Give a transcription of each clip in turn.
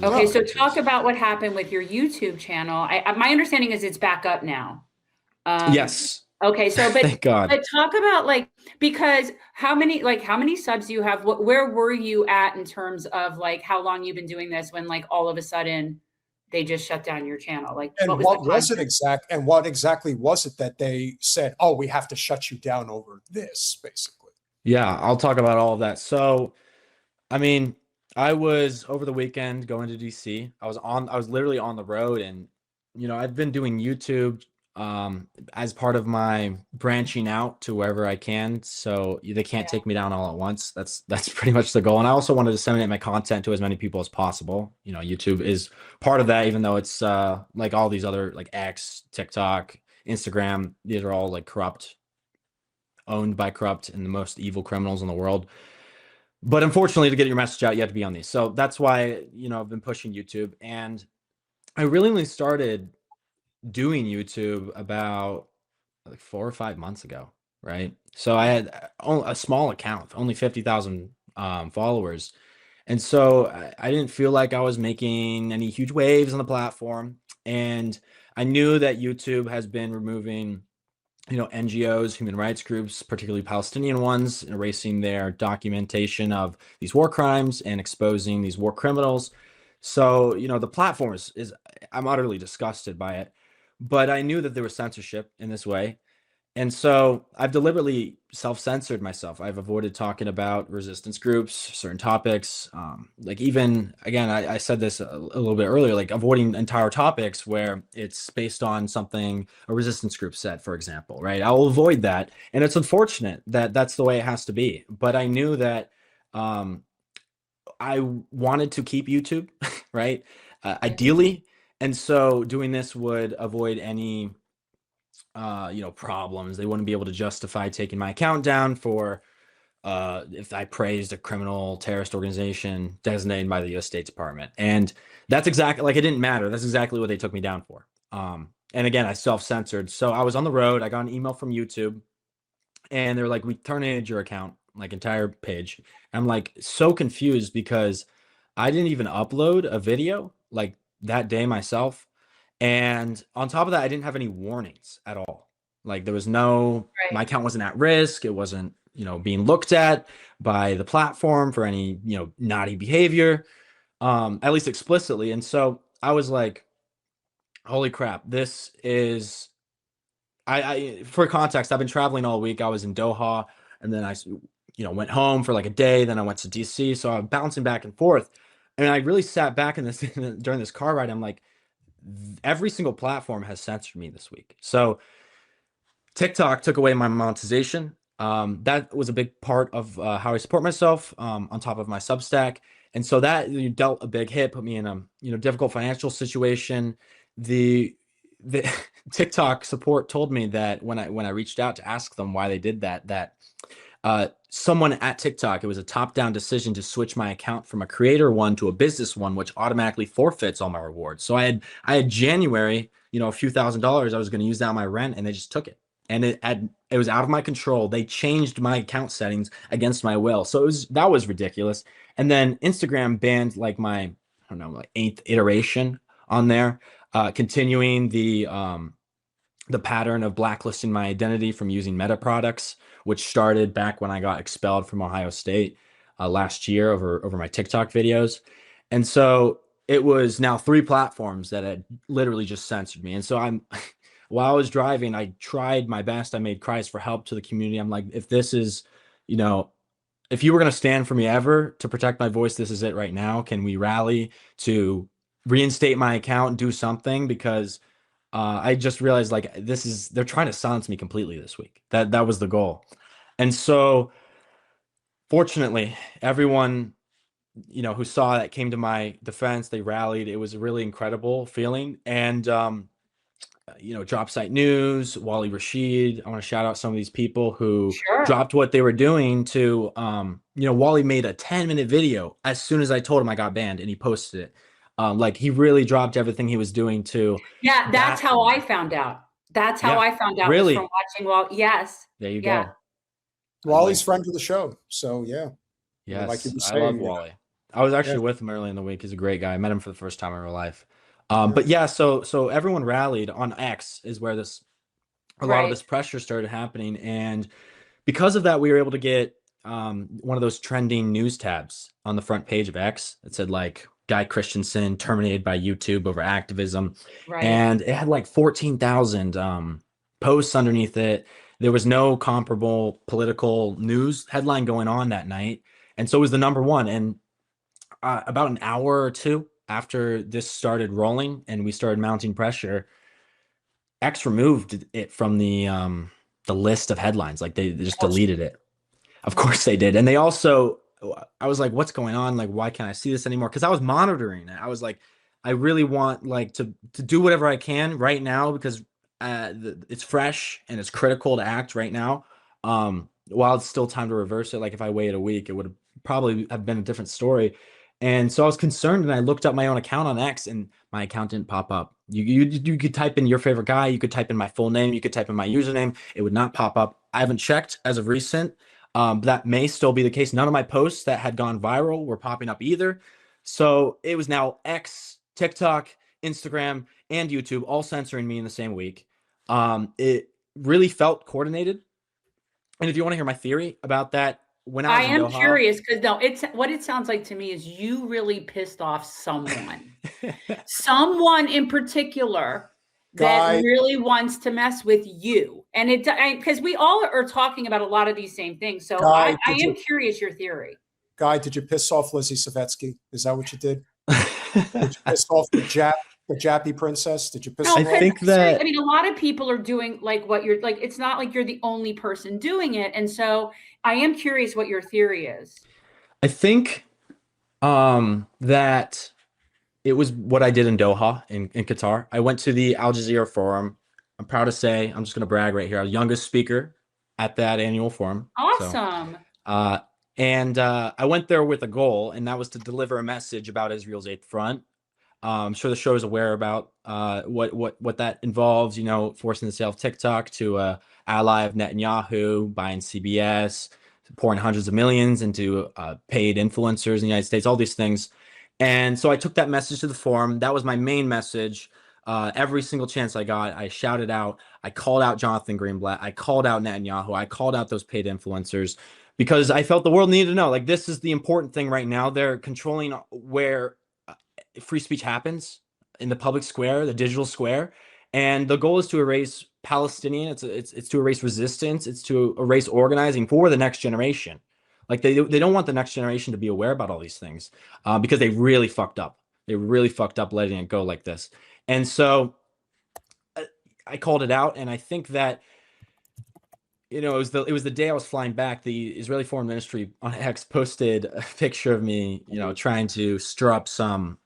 Okay, so talk about what happened with your YouTube channel. My understanding is it's back up now. Yes. Okay, so Thank God. but talk about like, because how many subs do you have? Where were you at in terms of like how long you've been doing this when like all of a sudden they just shut down your channel? Like And what was it and what exactly was it that they said, oh, we have to shut you down over this, basically? Yeah, I'll talk about all of that. So, I mean, I was over the weekend going to DC. I was literally on the road, and I've been doing YouTube as part of my branching out to wherever I can. So they can't take me down all at once. That's pretty much the goal. And I also wanted to disseminate my content to as many people as possible. YouTube is part of that, even though it's like all these other like X, TikTok, Instagram, these are all like corrupt, owned by corrupt and the most evil criminals in the world. But unfortunately, to get your message out, you have to be on these. So that's why, I've been pushing YouTube. And I really only started doing YouTube about like 4 or 5 months ago, right? So I had a small account, only 50,000 followers. And so I didn't feel like I was making any huge waves on the platform. And I knew that YouTube has been removing NGOs, human rights groups, particularly Palestinian ones, erasing their documentation of these war crimes and exposing these war criminals. So, the platform I'm utterly disgusted by it, but I knew that there was censorship in this way. And so I've deliberately self-censored myself. I've avoided talking about resistance groups, certain topics. Like even, again, I said this a little bit earlier, like avoiding entire topics where it's based on something a resistance group said, for example, right? I'll avoid that. And it's unfortunate that that's the way it has to be. But I knew that I wanted to keep YouTube, right? Ideally. And so doing this would avoid any problems. They wouldn't be able to justify taking my account down for if I praised a criminal terrorist organization designated by the U.S. State Department. And that's exactly, like, it didn't matter. That's exactly what they took me down for. And again, I self-censored. So I was on the road. I got an email from YouTube, and they're like, we terminated your account, like entire page. I'm like so confused because I didn't even upload a video like that day myself. And on top of that, I didn't have any warnings at all. Like there was my account wasn't at risk. It wasn't, being looked at by the platform for any, naughty behavior, at least explicitly. And so I was like, holy crap, this is, for context, I've been traveling all week. I was in Doha, and then I, went home for like a day. Then I went to DC. So I'm bouncing back and forth. And I really sat back in this during this car ride. I'm like, every single platform has censored me this week. So TikTok took away my monetization. That was a big part of how I support myself, on top of my Substack. And so that dealt a big hit, put me in a difficult financial situation. The TikTok support told me that when I reached out to ask them why they did that someone at TikTok, it was a top-down decision to switch my account from a creator one to a business one, which automatically forfeits all my rewards. So I had January, a few $1,000s I was going to use that on my rent, and they just took it. And it was out of my control. They changed my account settings against my will. So that was ridiculous. And then Instagram banned like my, I don't know, like 8th iteration on there, continuing the pattern of blacklisting my identity from using Meta products, which started back when I got expelled from Ohio State last year over my TikTok videos. And so it was now 3 platforms that had literally just censored me. And so while I was driving, I tried my best. I made cries for help to the community. I'm like, if this is, if you were going to stand for me ever to protect my voice, this is it right now. Can we rally to reinstate my account and do something? Because I just realized like they're trying to silence me completely this week. That was the goal. And so fortunately, everyone, who saw that came to my defense. They rallied. It was a really incredible feeling. And, Drop Site News, Wally Rashid. I want to shout out some of these people who dropped what they were doing to, Wally made a 10-minute video as soon as I told him I got banned, and he posted it. Like he really dropped everything he was doing to. Yeah, that's how I found out. That's how I found out. Really? Was from watching Wally. Yes. There you go. Wally's friend of the show. So yeah. Yes, like you were I love saying, Wally. I was actually Yeah. with him early in the week. He's a great guy. I met him for the first time in real life. Yeah. But yeah, so everyone rallied on X is where a lot of Right. this pressure started happening, and because of that, we were able to get one of those trending news tabs on the front page of X that said like Guy Christensen terminated by YouTube over activism, Right. and it had like 14,000 posts underneath it. There was no comparable political news headline going on that night, and so it was the number one. And about an hour or two after this started rolling and we started mounting pressure, X removed it from the list of headlines. Like they Of just course. deleted it. Of course they did. And they also, I was like, what's going on? Like, why can't I see this anymore? Because I was monitoring it. I was like, I really want like to do whatever I can right now because it's fresh and it's critical to act right now. While it's still time to reverse it, like if I waited a week, it would have probably have been a different story. And so I was concerned, and I looked up my own account on X, and my account didn't pop up. You could type in your favorite guy, you could type in my full name, you could type in my username, it would not pop up. I haven't checked as of recent. That may still be the case. None of my posts that had gone viral were popping up either. So it was now X, TikTok, Instagram, and YouTube all censoring me in the same week. It really felt coordinated. And if you want to hear my theory about that, when I I was in am Doha, curious because no, it's what it sounds like to me is you really pissed off someone. Someone in particular that Guy, really wants to mess with you. And it because we all are talking about a lot of these same things. So I Guy, did am you curious your theory. did you piss off Lizzie Savetsky? Is that what you did? Did you piss off the Jappy princess? Did you piss No, I her off? because think that I mean, a lot of people are doing like what you're like. It's not like you're the only person doing it. And so I am curious what your theory is. I think that it was what I did in Doha in Qatar. I went to the Al Jazeera forum. I'm proud to say, I'm just going to brag right here, I was youngest speaker at that annual forum. So, Awesome. uh, I went there with a goal, and that was to deliver a message about Israel's Eighth Front. I'm sure the show is aware about what that involves. You know, forcing the sale of TikTok to a ally of Netanyahu, buying CBS, pouring hundreds of millions into paid influencers in the United States, all these things. And so I took that message to the forum. That was my main message. Every single chance I got, I shouted out. I called out Jonathan Greenblatt. I called out Netanyahu. I called out those paid influencers because I felt the world needed to know. Like, this is the important thing right now. They're controlling where free speech happens in the public square, the digital square, and the goal is to erase Palestinian. It's to erase resistance. It's to erase organizing for the next generation. Like they don't want the next generation to be aware about all these things because they really fucked up. They really fucked up letting it go like this. And so I called it out, and I think that it was the day I was flying back. The Israeli Foreign Ministry on X posted a picture of me, trying to stir up some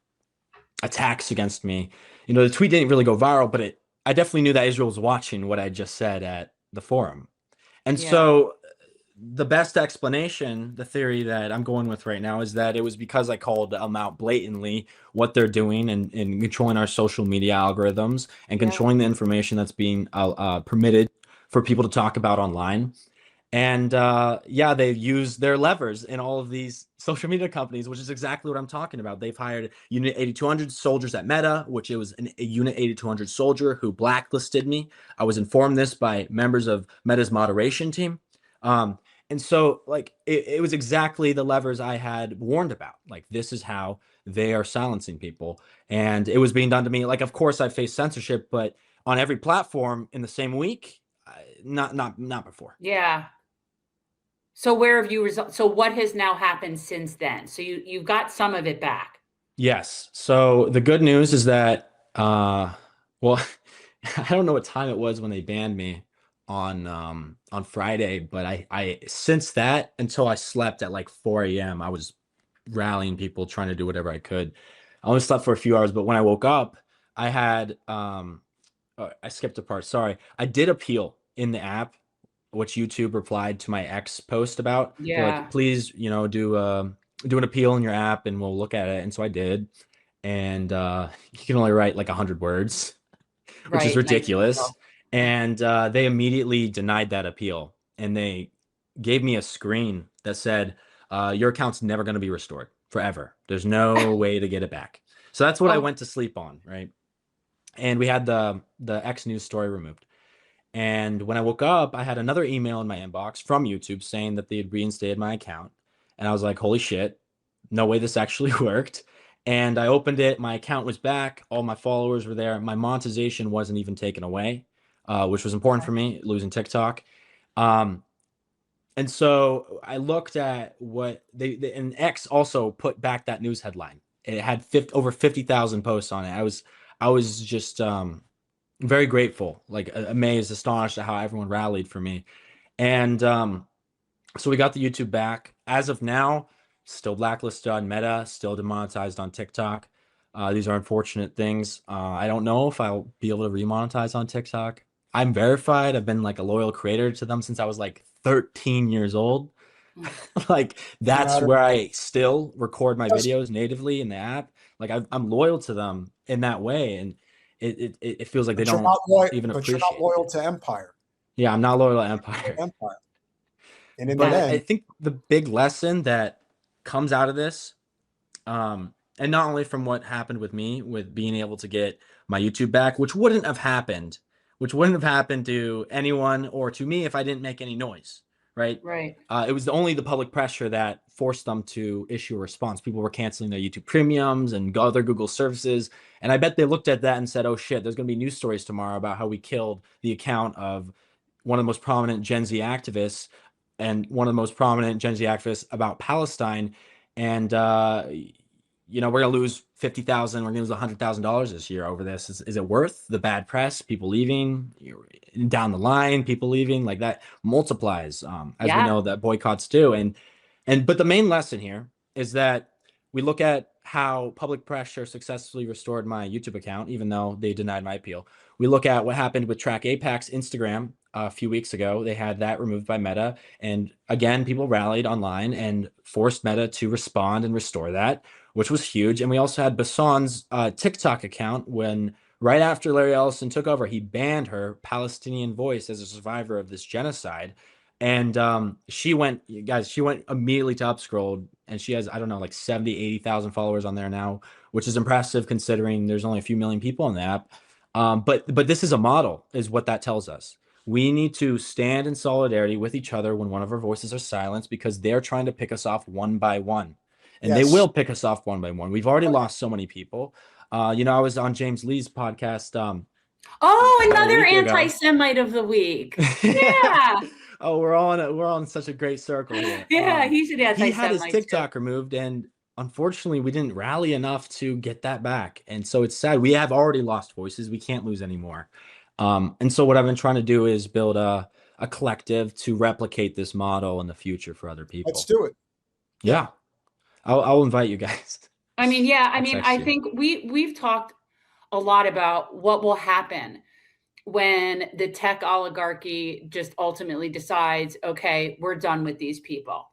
attacks against me. The tweet didn't really go viral, but I definitely knew that Israel was watching what I just said at the forum. And Yeah. so the best explanation, the theory that I'm going with right now, is that it was because I called them out blatantly what they're doing and controlling our social media algorithms and Yeah. controlling the information that's being permitted for people to talk about online. And they use their levers in all of these social media companies, which is exactly what I'm talking about. They've hired Unit 8200 soldiers at Meta, which it was a Unit 8200 soldier who blacklisted me. I was informed this by members of Meta's moderation team. And so, like, it was exactly the levers I had warned about. Like, this is how they are silencing people. And it was being done to me. Like, of course, I faced censorship, but on every platform in the same week, not before. Yeah. So where have you so what has now happened since then? So you've got some of it back. Yes. So the good news is that, well, I don't know what time it was when they banned me on Friday, but I since that until I slept at like 4 a.m., I was rallying people, trying to do whatever I could. I only slept for a few hours, but when I woke up, I had I skipped a part. Sorry. I did appeal in the app, which YouTube replied to my ex post about. They're like, Yeah. please, do an appeal in your app and we'll look at it. And so I did. And you can only write like 100 words, which is Right. Nice ridiculous. appeal. And they immediately denied that appeal. And they gave me a screen that said, your account's never going to be restored. forever. There's no way to get it back. So that's what I went to sleep on, right? And we had the X news story removed. And when I woke up, I had another email in my inbox from YouTube saying that they had reinstated my account. And I was like, holy shit, no way this actually worked. And I opened it. My account was back. All my followers were there. My monetization wasn't even taken away, which was important for me, losing TikTok. And so I looked at what and X also put back that news headline. It had over 50,000 posts on it. I was just very grateful, like amazed, astonished at how everyone rallied for me. And so we got the YouTube back. As of now, still blacklisted on Meta, still demonetized on TikTok. These are unfortunate things. I don't know if I'll be able to remonetize on TikTok. I'm verified. I've been like a loyal creator to them since I was like 13 years old. Like that's where I still record my videos natively in the app. Like I'm loyal to them in that way, and it feels like they don't even appreciate. But you're not loyal to Empire. Yeah, I'm not loyal to Empire. And in but the end, I think the big lesson that comes out of this, and not only from what happened with me with being able to get my YouTube back, which wouldn't have happened to anyone or to me if I didn't make any noise. Right. It was only the public pressure that forced them to issue a response. People were canceling their YouTube premiums and other Google services. And I bet they looked at that and said, oh shit, there's going to be news stories tomorrow about how we killed the account of one of the most prominent Gen Z activists and one of the most prominent Gen Z activists about Palestine. And, we're going to lose 50,000. We're going to lose $100,000 this year over this. Is it worth the bad press, people leaving down the line, people leaving? Like that multiplies, as we know that boycotts do. But the main lesson here is that we look at how public pressure successfully restored my YouTube account, even though they denied my appeal. We look at what happened with Track Apex Instagram a few weeks ago. They had that removed by Meta. And again, people rallied online and forced Meta to respond and restore that, which was huge. And we also had Bassan's TikTok account when right after Larry Ellison took over, he banned her Palestinian voice as a survivor of this genocide. And she went immediately to Upscroll, and she has, I don't know, like 70, 80,000 followers on there now, which is impressive considering there's only a few million people on the app. But this is a model, is what that tells us. We need to stand in solidarity with each other when one of our voices are silenced, because they're trying to pick us off one by one. And they will pick us off one by one. We've already lost so many people. I was on James Lee's podcast. Another anti-Semite of the week. Yeah. Oh, we're all in such a great circle here. Yeah, he's an anti-Semite. He had his TikTok removed, and unfortunately, we didn't rally enough to get that back. And so it's sad. We have already lost voices. We can't lose anymore. And so what I've been trying to do is build a collective to replicate this model in the future for other people. Let's do it. Yeah. I'll invite you guys. I think we've talked a lot about what will happen when the tech oligarchy just ultimately decides, okay, we're done with these people.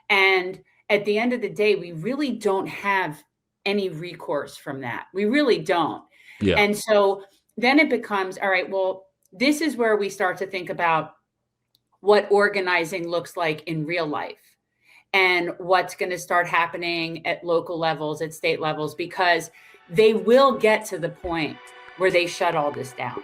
And at the end of the day, we really don't have any recourse from that. We really don't. Yeah. And so then it becomes, all right, well, this is where we start to think about what organizing looks like in real life and what's going to start happening at local levels, at state levels, because they will get to the point where they shut all this down.